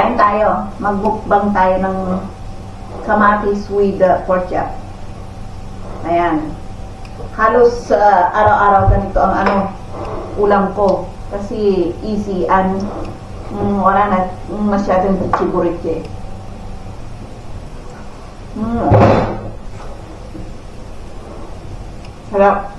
Kain tayo. Magbukbang tayo ng kamatis with pork chop. Ayan. Halos araw-araw ganito ang ulam ko. Kasi easy and wala na masyadong chiburit Sarap.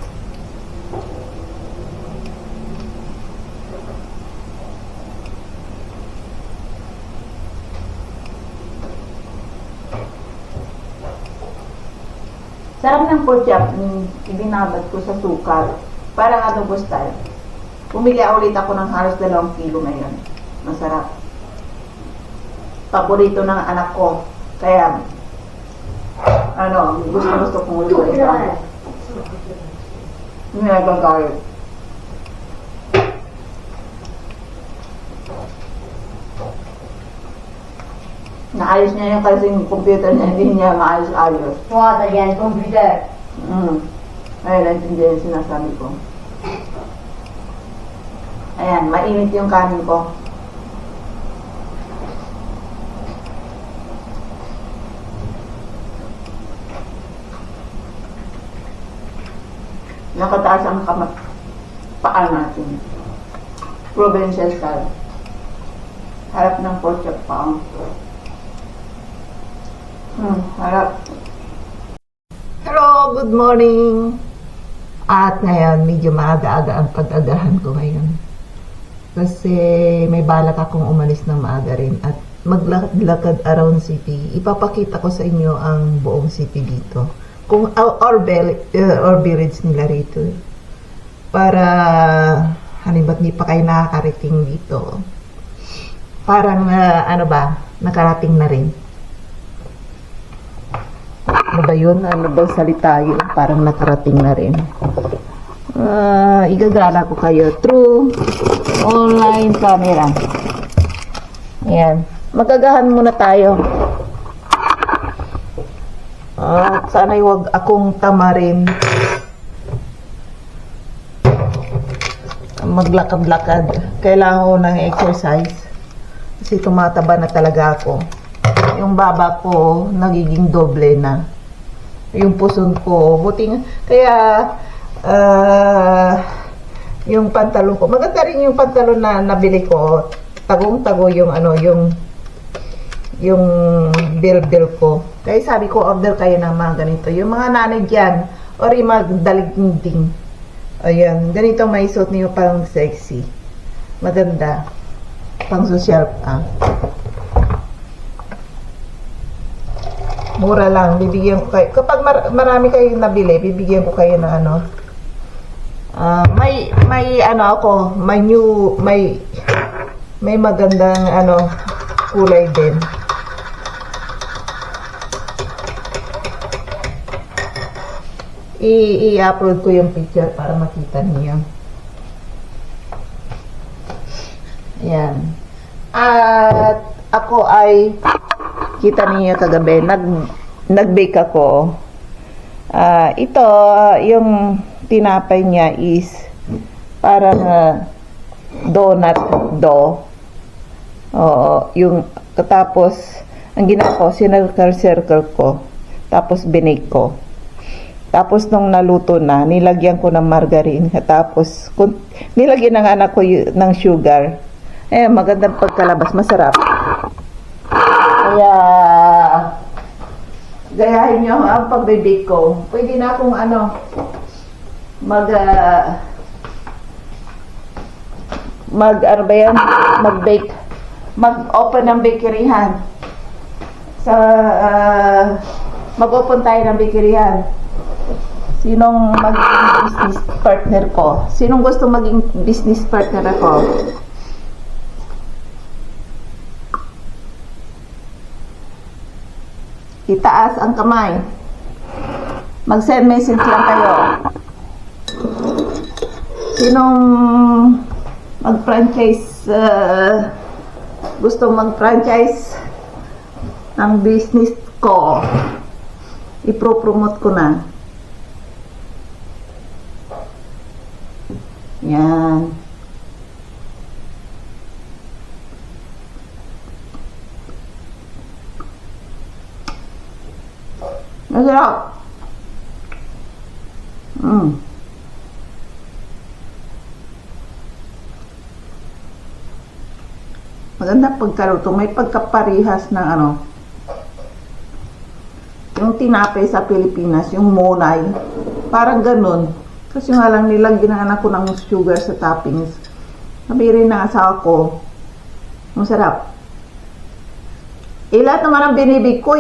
Sarap ng pork chop, ibinabad ko sa sukal. Parang adobo style. Bumili ulit ako ng halos 2 kilo ngayon. Masarap. Paborito ng anak ko. Kaya, gusto kong ulit ito. Hindi nagagalit. Naayos niya yung kasi yung computer niya, hindi niya maayos-ayos. What again? Computer? Ayun, naintindihan yung sinasabi ko. Ayan, mainit yung kanin ko. Nakataas ang paa natin. Provincial style. Harap ng pork chop pa. Harap. Hello, good morning. At ngayon, medyo maaga-aga ang pag-agahan ko ngayon. Kasi may balak akong umalis ng maaga rin at maglakad-lakad around city. Ipapakita ko sa inyo ang buong city dito. Kung orbits nila rito. Para halimbawa di pa kayo nakakarating dito. Parang nakarating na rin. Ano ba yun? Ano ba salita yun? Parang nakarating na rin. Igagala ko kayo through online camera. Ayan. Magagahan muna tayo. Sana'y wag akong tamarin. Maglakad-lakad. Kailangan ko ng exercise. Kasi tumataba na talaga ako. Yung baba ko, nagiging doble na. Yung puson ko, kaya, yung pantalon ko, maganda rin yung pantalon na nabili ko, tagong-tago yung yung bil ko. Kaya sabi ko, order kayo ng mga ganito. Yung mga nanay dyan, or yung mga daligding. Ayan, ganito may suot niyo parang sexy. Maganda. Pang social pa. Mura lang, bibigyan ko kayo. Kapag marami kayong nabili, bibigyan ko kayo ng may magandang kulay din. I-upload ko yung picture para makita niyo. Ayan. At ako ay kita niyo kagabi, nag-bake ako. Ito, yung tinapay niya is parang donut dough. Oo, yung tapos ang ginawa ko, sinircle ko. Tapos binake ko. Tapos nung naluto na, nilagyan ko ng margarine. Tapos nilagyan ng anak ko ng sugar. Magandang pagkalabas, masarap. Kaya gayahin nyo ang pagbe-bake ko. Pwede na akong mag-bake, mag-open ng bakeryhan. Mag-open tayo ng bakeryhan. Sinong maging business partner ko? Sinong gusto maging business partner ako? Itaas ang kamay. Mag-send message lang kayo. Sinong mag-franchise, gusto mag-franchise ng business ko, ipro-promote ko na. Yan. Masarap. Maganda pagkaluto. May pagkaparihas ng ano, yung tinapay sa Pilipinas, yung monay. Parang ganun. Kasi nga lang nilagyan ko ng sugar sa toppings. Sabi rin ng asawa ko, masarap. Lahat naman ang binibig ko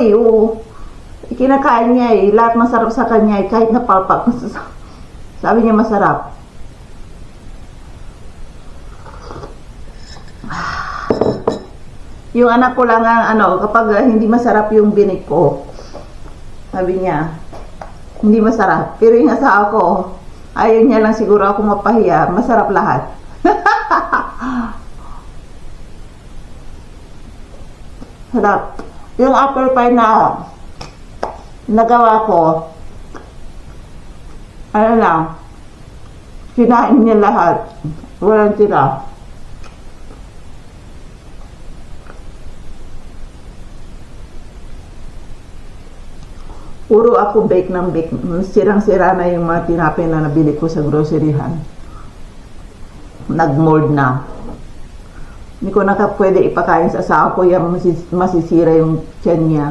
kinakain niya lahat masarap sa kanya kahit napalpak. Sabi niya masarap. Yung anak ko lang ang kapag hindi masarap yung binig ko, sabi niya, hindi masarap. Pero yung asawa ko, ayaw niya lang siguro ako mapahiya, masarap lahat. Sarap. Yung apple pie na nagawa ko, ano lang, kinain niya lahat. Walang tira. Puro ako bake ng bake. Sirang-sira na yung mga tinapay na nabili ko sa groceryhan. Nag-mold na. Hindi ko pwede ipakain sa asawa ko yung masisira yung tiyan niya.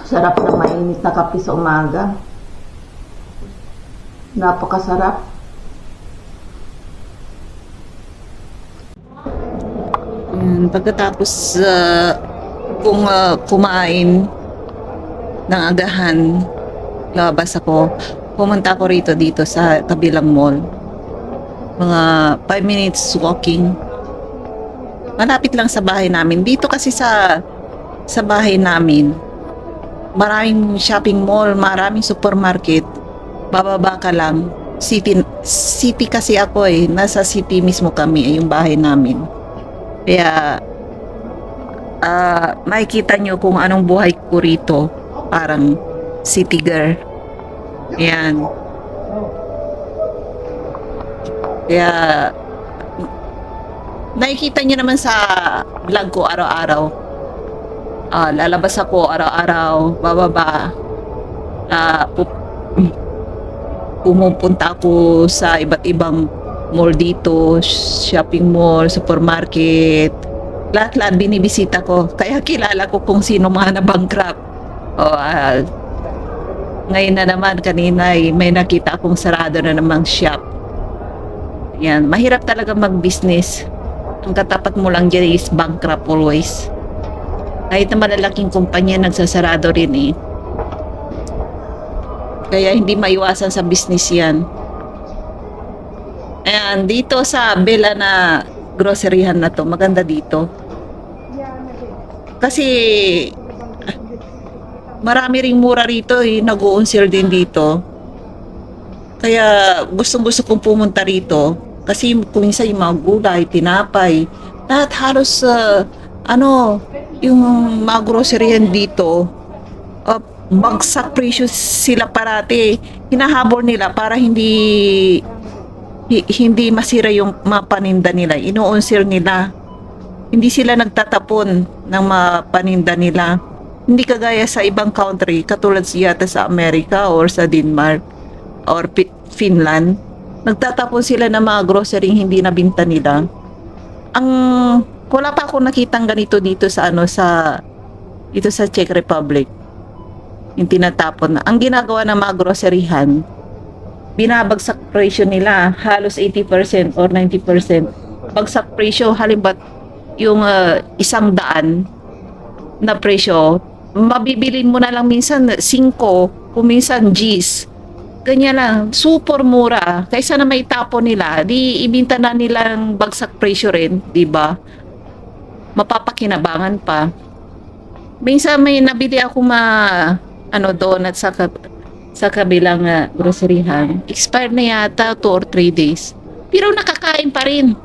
Sarap na mainit na kape sa umaga. Napakasarap. Pagkatapos kung kumain ng agahan, labas ako. Pumunta ako dito sa kabilang mall. Mga 5 minutes walking. Malapit lang sa bahay namin. Dito kasi sa bahay namin, maraming shopping mall, maraming supermarket. Bababa ka lang. City kasi ako nasa city mismo kami, yung bahay namin. Kaya makikita nyo kung anong buhay ko rito. Parang city girl. Ayan. Kaya nakikita nyo naman sa vlog ko araw-araw. Lalabas ako araw-araw, bababa. Pumupunta ako sa iba't ibang mall dito, shopping mall, supermarket. Lahat-lahat binibisita ko. Kaya kilala ko kung sino mga na-bankrupt. Ngayon na naman, kanina may nakita akong sarado na namang shop. Yan, mahirap talaga mag-business. Ang katapat mo lang dyan is bankrupt always. Kahit na malalaking kumpanya, nagsasarado rin Kaya hindi maiwasan sa business yan. Ayan, dito sa Bella na groceryhan na to, maganda dito. Kasi marami ring mura rito nag-uunsil din dito. Kaya gustong-gusto kong pumunta rito. Kasi kung minsan yung mga gulay, tinapay, lahat halos yung mga groceryhan dito, bagsak presyo sila parati. Hinahabol nila para hindi masira yung mga paninda nila. Inuunsil nila. Hindi sila nagtatapon ng mga paninda nila. Hindi kagaya sa ibang country, katulad yata sa Amerika or sa Denmark or Finland. Nagtatapon sila ng mga grocery hindi nabinta nila. Wala pa ako nakitang ganito dito sa dito sa Czech Republic. Yung tinatapon na. Ang ginagawa ng mga groceryhan, binabagsak presyo nila halos 80% or 90%. Bagsak presyo, halimbawa yung 100 na presyo, mabibilin mo na lang minsan 5, kung minsan G's. Ganyan lang, super mura. Kaysa na may tapo nila, di ibinta na nilang bagsak presyo rin, di ba? Mapapakinabangan pa. Minsan may nabili ako donut sa kabilang groceryhan. Expired na yata 2 or 3 days. Pero nakakain pa rin.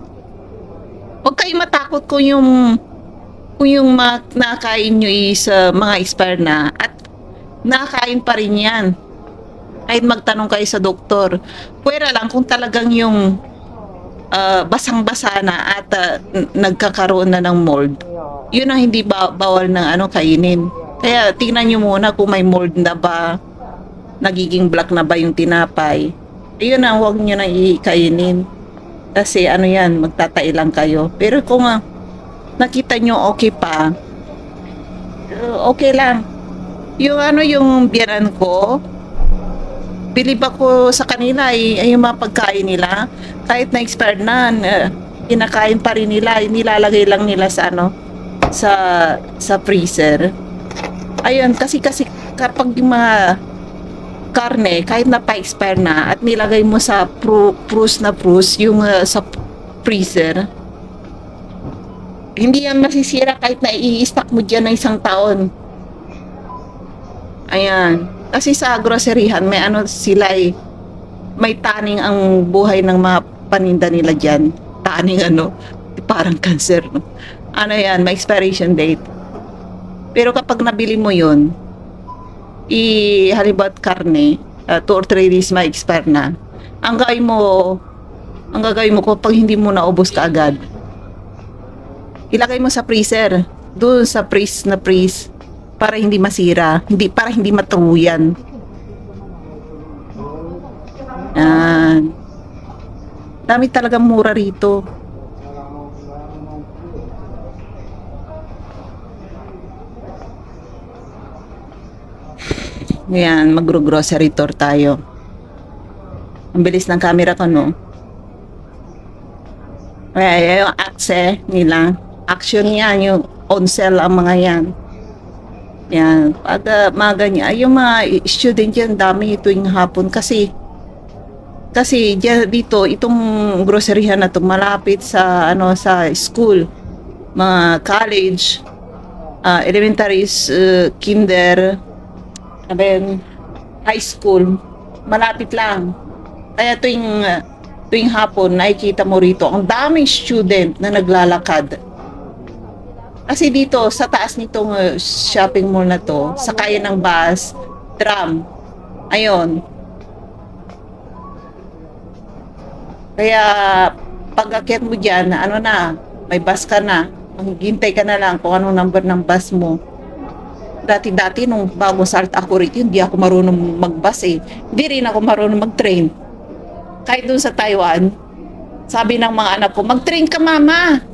Huwag kayong matakot kung yung nakakain nyo is mga expired na at nakakain pa rin yan. Kahit magtanong kayo sa doktor. Pwera lang kung talagang yung basang-basa na at nagkakaroon na ng mold. Yun ang hindi bawal ng kainin. Kaya tingnan nyo muna kung may mold na ba, nagiging black na ba yung tinapay. Yun ang huwag nyo na ikainin. Kasi yan, magtatai lang kayo. Pero kung nakita nyo okay pa, okay lang. Yung biyanan ko, bilib ako sa kanila ay yung mga pagkain nila, kahit na-expired na, kinakain pa rin nila, nilalagay lang nila sa sa freezer. Ayun, kasi kapag yung mga karne, kahit na pa-expire na, at nilagay mo sa prus yung sa freezer, hindi yan masisira kahit na i-stock mo dyan na 1 taon. Ayan. Kasi sa groceryhan, may sila may taning ang buhay ng mga paninda nila dyan. Taning parang cancer. No? Yan, may expiration date. Pero kapag nabili mo yun, halimbawa karne, 2 or 3 days may expire na. Ang gagawin mo kapag hindi mo naubos kaagad, ilagay mo sa freezer. Doon sa freeze para hindi masira, para hindi matuluyan. Yan. Dami talagang mura rito. Yan, magro-grocery tour tayo. Ang bilis ng camera ko, no? Kaya yung akse nila, action yan, yung on sale ang mga yan. Yan, pag mga ganyan, yung mga student yan, dami tuwing hapon kasi dito, itong groceryhan na to malapit sa sa school, mga college, elementary, kinder, then high school, malapit lang. Kaya tuwing hapon, nakikita mo rito, ang daming student na naglalakad. Kasi dito, sa taas nitong shopping mall na to, sakayan ng bus, tram. Ayun. Kaya, pag akyat mo dyan, may bus ka na. Maghintay ka na lang kung anong number ng bus mo. Dati, nung bago start ako rito, hindi ako marunong mag-bus eh. Hindi rin ako marunong mag-train. Kahit dun sa Taiwan, sabi ng mga anak ko, mag-train ka mama.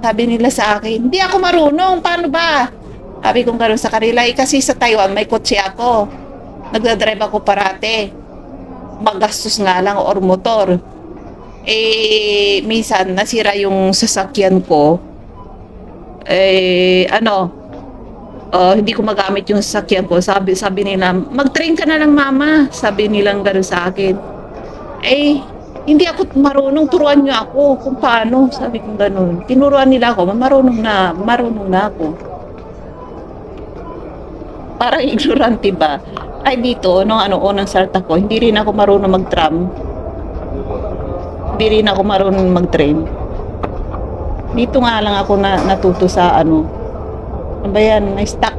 Sabi nila sa akin, hindi ako marunong, paano ba? Sabi ko gano'n sa kanila, kasi sa Taiwan may kotse ako. Nagdadrive ako parate. Magastos nga lang or motor. Minsan nasira yung sasakyan ko. Hindi ko magamit yung sasakyan ko. Sabi nila, mag-train ka na lang mama. Sabi nilang gano'n sa akin. Hindi ako marunong, turuan niyo ako kung paano. Sabi ko gano'n. Tinuruan nila ako, marunong na ako. Parang ignorante ba? Dito, nung unang start ako, hindi rin ako marunong mag-tram. Hindi rin ako marunong mag-train. Dito nga lang ako natuto sa ano ba yan, na-stuck.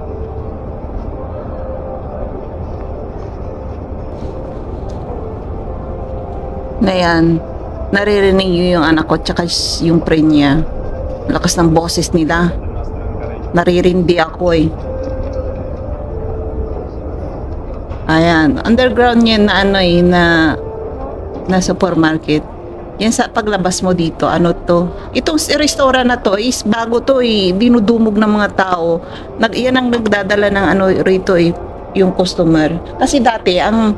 Na yan, naririnig yung anak ko tsaka yung friend niya. Lakas ng boses nila. Naririndi ako eh. Ayan, underground yan na supermarket. Yan sa paglabas mo dito, itong restaurant na to is bago to eh, dinudumog ng mga tao. Yan ang nagdadala ng rito eh, yung customer. Kasi dati, ang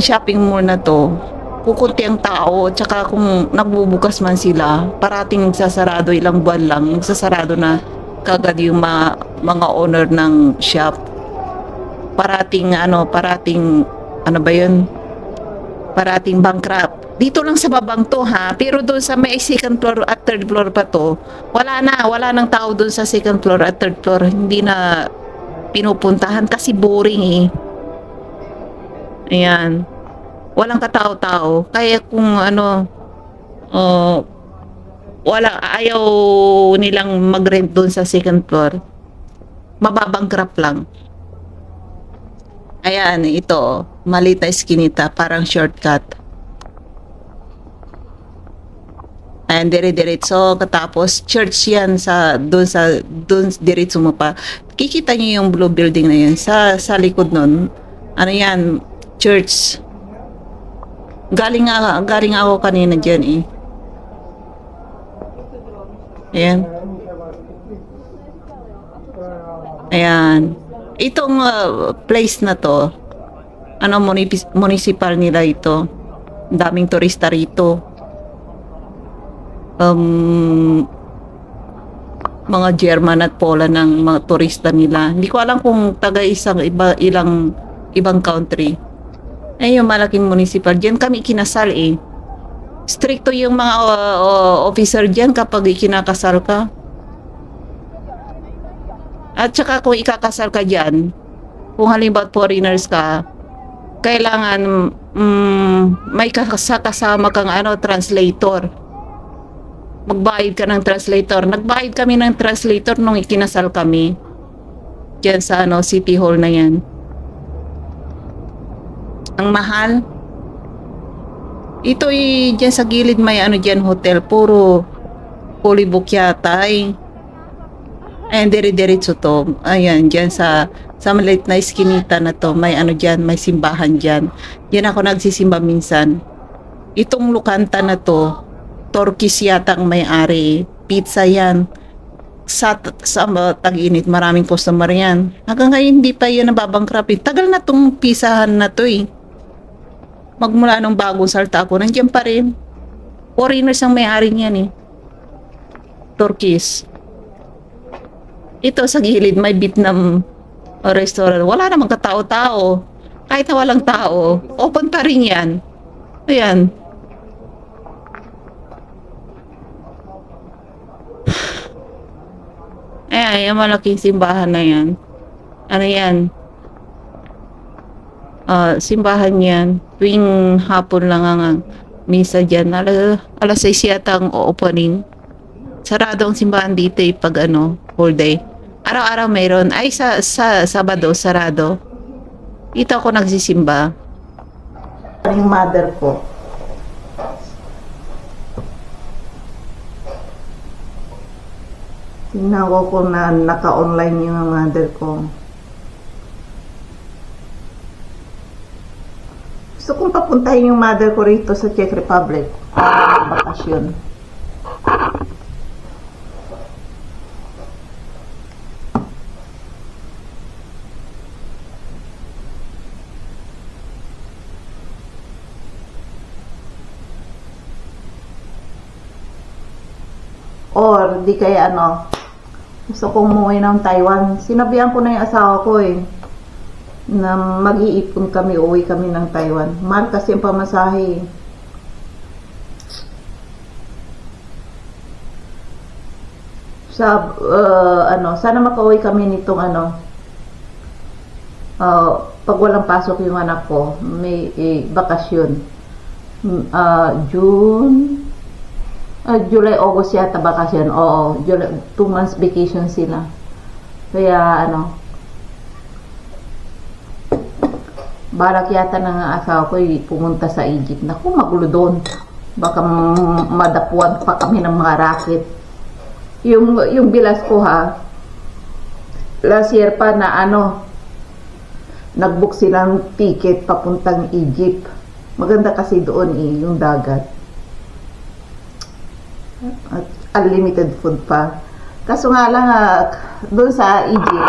shopping mall na to, kukunti ang tao, tsaka kung nagbubukas man sila, parating nagsasarado, ilang buwan lang, nagsasarado na kagad yung mga owner ng shop. Parating bankrupt. Dito lang sa babang to ha, pero doon sa may second floor at third floor pa to, wala nang tao doon sa second floor at third floor, hindi na pinupuntahan kasi boring eh. Ayan. Walang katao-tao. Kaya kung ayaw nilang mag-rent doon sa second floor, mababangkrap lang. Ayan, ito, Malita Eskinita, parang shortcut. And dire-diretso, katapos church yan doon diretso mo pa. Kikita niyo yung blue building na yun sa likod nun. Ano yan? Church. Galing ako kanina diyan eh. Ayan. Ayan. Itong place na to, municipal nila ito. Daming turista rito. Mga German at Poland ng mga turista nila. Hindi ko alam kung ibang country. Ay, yung malaking municipal. Diyan kami kinasal eh. Stricto yung mga officer diyan kapag ikinakasal ka. At saka kung ikakasal ka diyan, kung halimbawa foreigners ka, kailangan may kasama kang translator. Magbayad ka ng translator. Nagbayad kami ng translator nung ikinasal kami. Diyan sa City Hall na yan. Ang mahal. Ito diyan sa gilid may diyan hotel. Puro fully book yata eh. Ayan, dire-diretso to. Ayan, diyan sa maliit na iskinita na to. May diyan, may simbahan diyan. Diyan ako nagsisimba minsan. Itong Lukanta na to, Turkish yata ang may-ari. Pizza yan. Sa tag-init, maraming customer yan. Hanggang ngayon, hindi pa yan nababangkrap. Tagal na tong pisahan na to eh. Magmula nung bagong salta ako, nandiyan pa rin. Foreigners ang may-ari niyan eh. Turkish. Ito sa gilid, may Vietnam restaurant. Wala namang katao-tao. Kahit na walang tao, open pa rin yan. Ayan. Ayan, yung malaking simbahan na yan. Ano yan? Simbahan yan. Tuwing hapon lang ang misa dyan. Alas 6 yata ang opening. Sarado ang simbahan dito pag whole day. Araw-araw mayroon. Ay, sa Sabado, sarado. Dito ako nagsisimba. Yung mother ko. Tingnan ko kung naka-online yung mother ko. Gusto kong papuntahin yung mother ko rito sa Czech Republic. Bakasyon. Or di kaya gusto kong umuwi ng Taiwan. Sinabihan ko na yung asawa ko na mag-iipon kami, uwi kami ng Taiwan. Mahal kasi ang pamasahe. Sana makauwi kami nitong pag walang pasok yung anak ko, may bakasyon. July, August yata bakasyon. Oo, 2 months vacation sila. Kaya balak yata ng asawa ko pumunta sa Egypt. Naku, magulo doon. Baka madapuan pa kami ng mga racket. Yung bilas ko last year pa na nagbook silang ticket papuntang Egypt. Maganda kasi doon yung dagat. At unlimited food pa. Kaso nga lang doon sa Egypt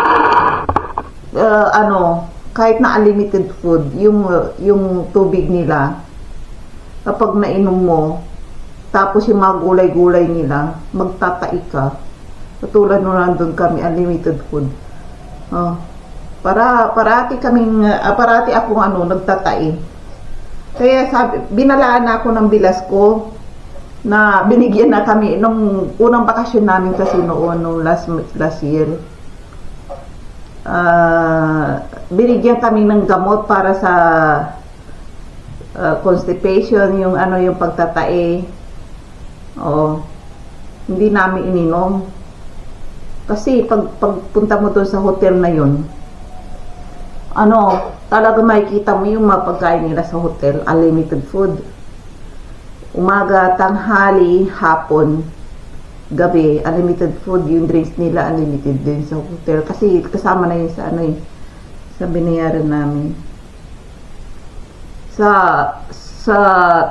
kahit na unlimited food, yung tubig nila kapag nainom mo, tapos yung mga gulay-gulay nila, magtatai ka. Katulad nung nandun kami, unlimited food. Parati akong nagtatai. Kaya binalaan na ako ng bilas ko na binigyan na kami nung unang bakasyon namin kasi noong last year. Binigyan kami ng gamot para sa constipation, yung pagtatae. Hindi namin ininom. Kasi pagpunta mo doon sa hotel na yun, talaga makikita mo yung mga pagkain nila sa hotel, unlimited food. Umaga, tanghali, hapon, gabi, unlimited food. Yung drinks nila, unlimited din sa hotel. Kasi kasama na yun sa ano eh, sa binayaran namin. Sa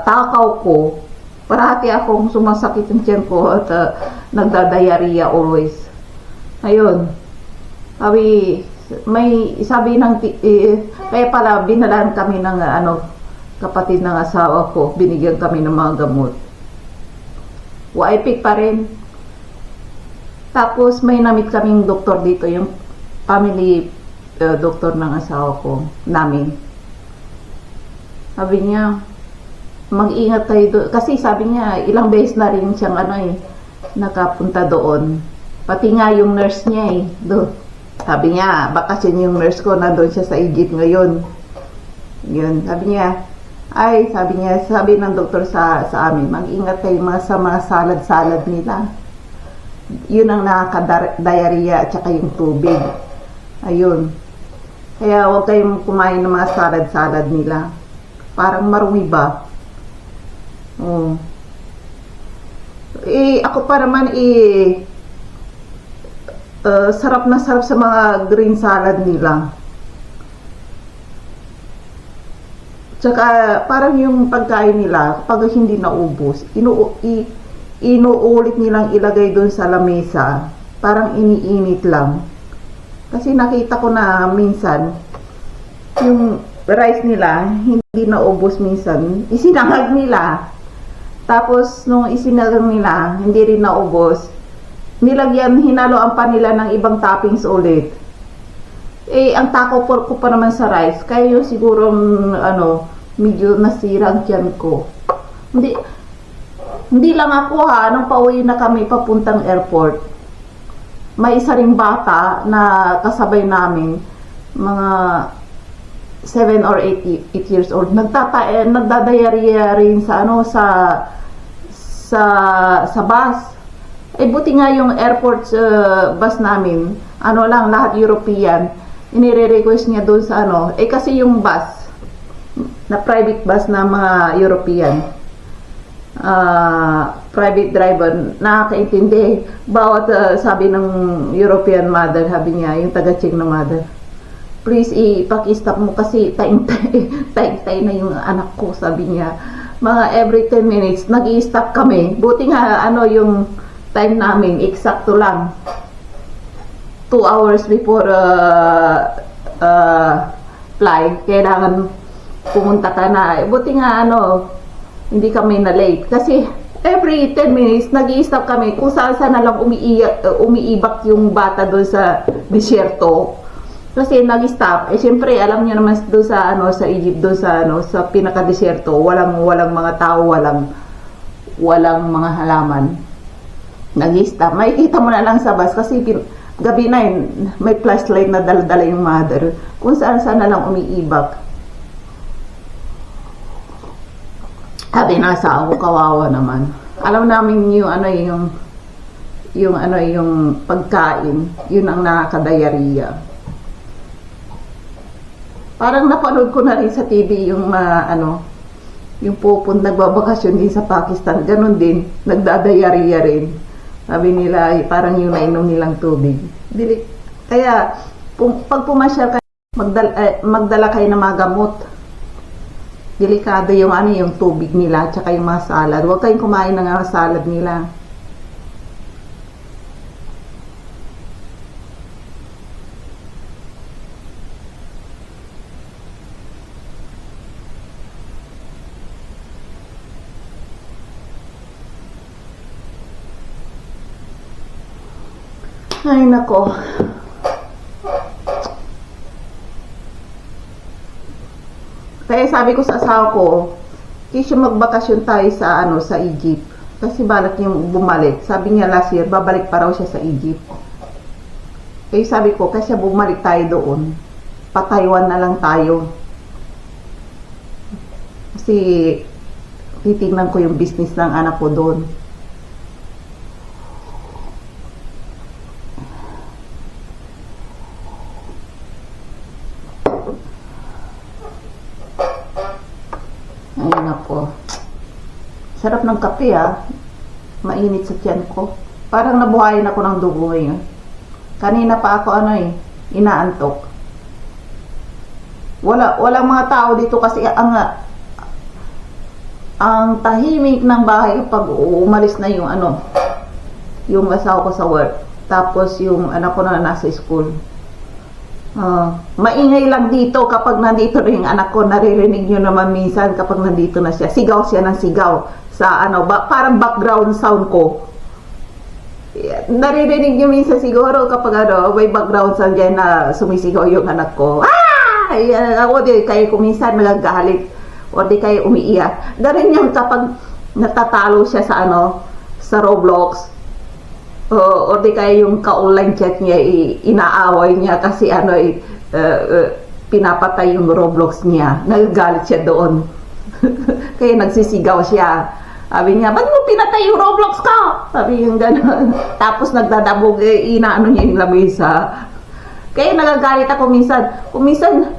takaw ko, parati akong sumasakit ang tiyan ko at nagdadiarrhea always. Ayun. Sabi ng kaya pala binalaan kami ng kapatid ng asawa ko, binigyan kami ng mga gamot. YP pa rin. Tapos may namit kaming doktor dito, yung family doktor ng asawa ko, namin. Sabi niya, mag-ingat kayo doon. Kasi sabi niya, ilang beses na rin siyang nakapunta doon. Pati nga yung nurse niya doon. Sabi niya, bakasyon yung nurse ko, nandun siya sa Egypt ngayon. Yun, sabi ng doktor sa amin, mag-ingat kayo sa mga salad-salad nila. Yun ang nakaka-diarrhea at saka yung tubig. Ayun. Kaya huwag kayong kumain ng mga salad-salad nila. Parang marumi ba? Oh. Ako pa naman sarap na sarap sa mga green salad nila. Tsaka parang yung pagkain nila, pag hindi naubos, inuulit nilang ilagay doon sa lamesa. Parang iniinit lang. Kasi nakita ko na minsan, yung rice nila, hindi naubos minsan. Isinangag nila. Tapos, nung isinangag nila, hindi rin naubos. Hinaloan pa nila ng ibang toppings ulit. Ang taco pork ko pa naman sa rice, kaya yung siguro, medyo nasira ang tiyan ko. Hindi lang ako nung pauwi na kami papuntang airport, may isa ring bata na kasabay namin, mga 7 or 8 years old, nagdadiarrhea rin sa bus. Buti nga yung airport bus namin, lahat European, inire-request niya doon sa kasi yung bus, na private bus na mga European, private driver, nakakaintindi. Bawat sabi ng European mother, sabi niya, yung taga-check na mother, please ipaki-stop mo kasi taing-tay na yung anak ko, sabi niya. Mga every 10 minutes, nag-i-stop kami. Buti nga, yung time namin, eksakto lang. 2 hours before flight, kailangan pumunta ka na. Buti nga, hindi kami na late. Kasi, every 10 minutes, nag-i-stop kami. Kung saan na lang umiibak yung bata doon sa disyerto. Kasi nag-stop. Siyempre, alam niyo naman doon sa Egypt, doon sa pinaka-disyerto, walang mga tao, walang mga halaman. Nag-stop. Makikita mo na lang sa bus kasi gabi na may flashlight na dala-dala yung mother. Kung saan na lang umiibak. Sabi na sa ako, kawawa naman. Alam namin yung pagkain, yun ang nakaka-diarrhea. Parang napanood ko na rin sa TV yung yung nagbabakasyon din sa Pakistan, ganun din, nagdadiarrhea rin. Sabi nila, parang yung nainom nilang tubig. Kaya, pag pumasyal kayo, magdala kayo ng mga gamot. Delikado yung yung tubig nila, tsaka yung mga salad. Huwag kayong kumain ng mga salad nila. Ay, nako. Kaya sabi ko sa asawa ko, kasi magbakasyon tayo sa Egypt. Kasi balak niyang bumalik. Sabi niya last year, babalik pa raw siya sa Egypt. Kaya sabi ko, kasi bumalik tayo doon, pa-Taiwan na lang tayo. Kasi titignan ko yung business ng anak ko doon. Ay, nako. Sarap ng kape mainit sa tiyan ko. Parang nabuhayin ako ng dugo ngayon. Kanina pa ako inaantok. Walang mga tao dito kasi ang tahimik ng bahay pag umalis na yung asawa ko sa work. Tapos yung anak ko na nasa school. Maingay lang dito kapag nandito na yung anak ko. Naririnig nyo naman minsan kapag nandito na siya. Sigaw siya ng sigaw sa parang background sound ko. Naririnig nyo minsan siguro kapag may background sound dyan na sumisigaw yung anak ko. Ako di kayo kuminsan nagagalit o di kayo umiiyak. Garin yan kapag natatalo siya sa Roblox. O di kaya yung ka-online chat niya, inaaway niya kasi pinapatay yung Roblox niya. Nagagalit siya doon. Kaya nagsisigaw siya. Sabi niya, ba't mo pinatay yung Roblox ko? Sabi yung gano'n. Tapos nagdadabog, inaano niya yung lamesa. Kaya nagagalit ako minsan. Kung minsan,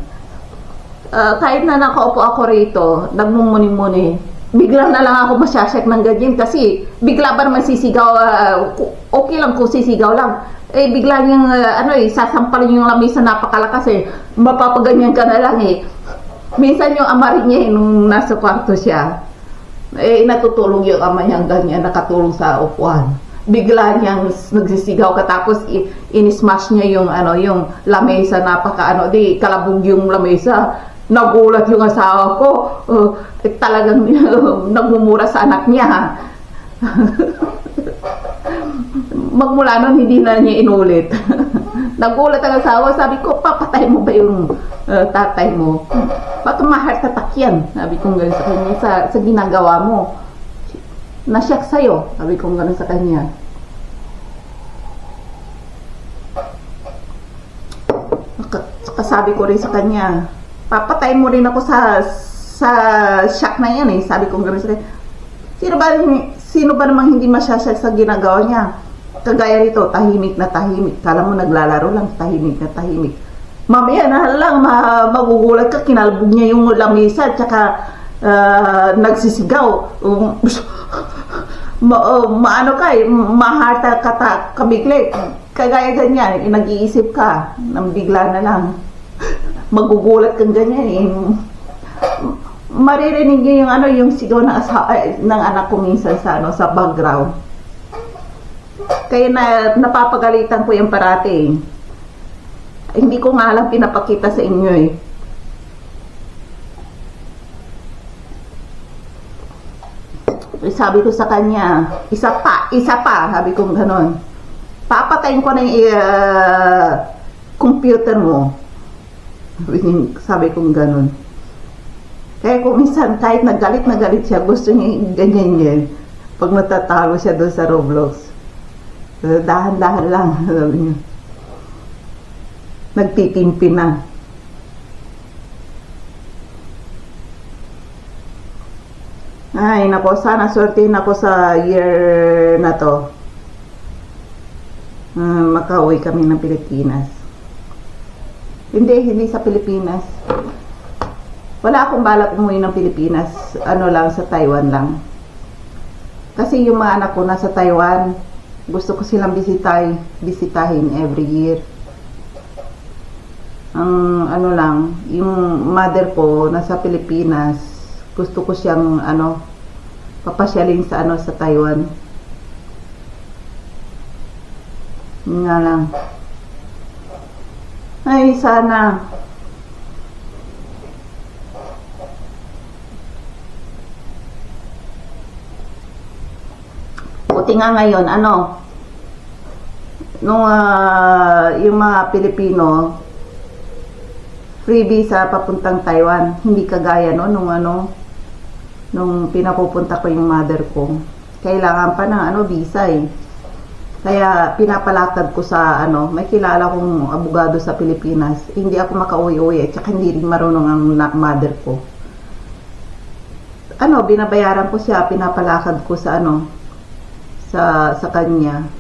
kahit na nakaupo ako rito, nagmumuni-muni. Bigla na lang ako masyasyak ng ganyan kasi bigla ba naman sisigaw, okay lang kung sisigaw lang. Bigla niyang, sasampalin yung lamesa napakalakas mapapaganyan ka na lang Minsan yung ama rin niya nung nasa kwarto siya, natutulog yung ama niyang ganyan, nakatulog sa upuan. Bigla niyang nagsisigaw katapos inismash niya yung lamesa di kalabog yung lamesa. Nagulat yung asawa ko. Talagang nagmumura sa anak niya. Magmula nun, hindi na niya inulit. Nagulat ang asawa. Sabi ko, papatay mo ba yung tatay mo? Baka ma-heart attack yan. Sabi ko gano'n sa kanya. Sa ginagawa mo. Nasyak sa'yo. Sabi ko gano'n sa kanya. Sabi ko rin sa kanya, papatay mo rin ako sa shock na yan Sabi ko gano'n sa kanya. Sino ba namang hindi masyasyak sa ginagawa niya? Kagaya nito, tahimik na tahimik. Kala mo naglalaro lang, tahimik na tahimik. Mamaya na lang, magugulat ka, kinalbog niya yung lamesa, tsaka nagsisigaw. Maharta ka kabigli. Kagaya ganyan, nag-iisip ka, nang bigla na lang. Magugulat kang ganyan maririnig niyo yung sigaw ng anak ko minsan sa background. Kaya napapagalitan ko yung parati Hindi ko nga lang pinapakita sa inyo Sabi ko sa kanya, isa pa, sabi ko gano'n. Papatayin ko na yung computer mo. Sabi kong ganun. Kaya kung minsan kahit nagalit siya, gusto niya ganyan pag matatalo siya doon sa Roblox. Dahan-dahan lang, sabi niya. Nagtitimpi na. Ay, nako, sana swertihin ako sa year na to. Makauwi kami ng Pilipinas. Hindi sa Pilipinas. Wala akong balak umuwi ng Pilipinas. Sa Taiwan lang. Kasi yung mga anak ko nasa Taiwan, gusto ko silang bisitahin every year. Yung mother ko nasa Pilipinas, gusto ko siyang papasyalin sa Taiwan. Yun nga lang. Ay, sana. Buti nga ngayon, yung mga Pilipino, free visa papuntang Taiwan. Hindi kagaya nung pinapupunta ko yung mother ko. Kailangan pa ng visa Kaya pinapalakad ko sa may kilala kong abogado sa Pilipinas. Hindi ako makauwi-uwi at saka hindi rin marunong ang mother ko. Binabayaran ko siya, pinapalakad ko sa sa kanya.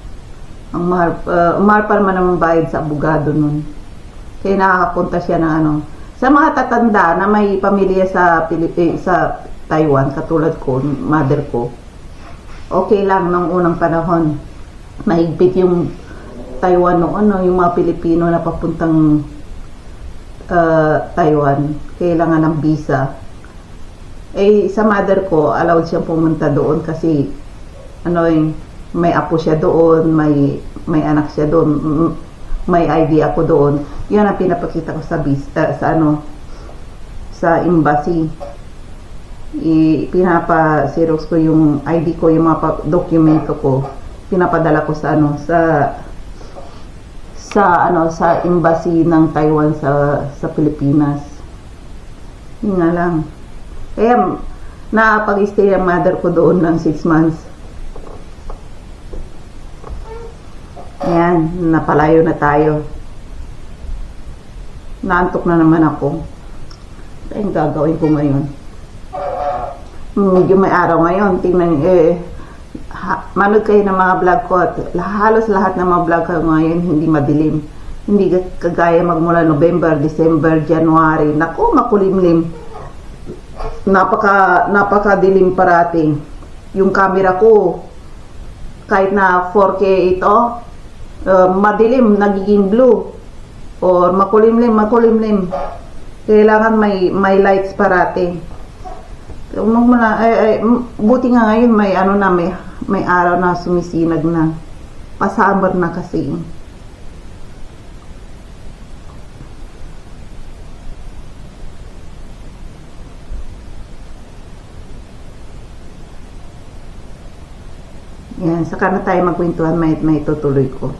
Ang mahal pa naman ang bayad sa abogado nun. Kaya nakakapunta siya ng sa mga tatanda na may pamilya sa Taiwan, katulad ko, mother ko. Okay lang nung unang panahon. Mahigpit yung Taiwan noon, no? Yung mga Pilipino na papuntang Taiwan, kailangan ng visa. Eh, sa mother ko, allowed siyang pumunta doon kasi may apo siya doon, may anak siya doon, may ID ako doon. Yun ang pinapakita ko sa sa embassy. Pinapa-xerox ko yung ID ko, yung mga dokumento ko. Pinapadala ko sa sa embassy ng Taiwan sa Pilipinas. Yun nga lang. Kaya nakapag-stay ang mother ko doon ng 6 months. Ayan, napalayo na tayo. Naantok na naman ako. Kaya yung gagawin ko ngayon. Medyo may araw ngayon. Tingnan, manood kayo ng mga vlog ko at halos lahat ng mga vlog ko ngayon hindi madilim. Hindi kagaya magmula November, December, January. Naku, makulimlim. Napakadilim parating. Yung camera ko, kahit na 4K ito, madilim, nagiging blue. Or makulimlim. Kailangan may lights parating. Buti nga ngayon may araw na sumisinag na. Pasummer na kasi. Yan, saka na tayo magkwentuhan, may tutuloy ko.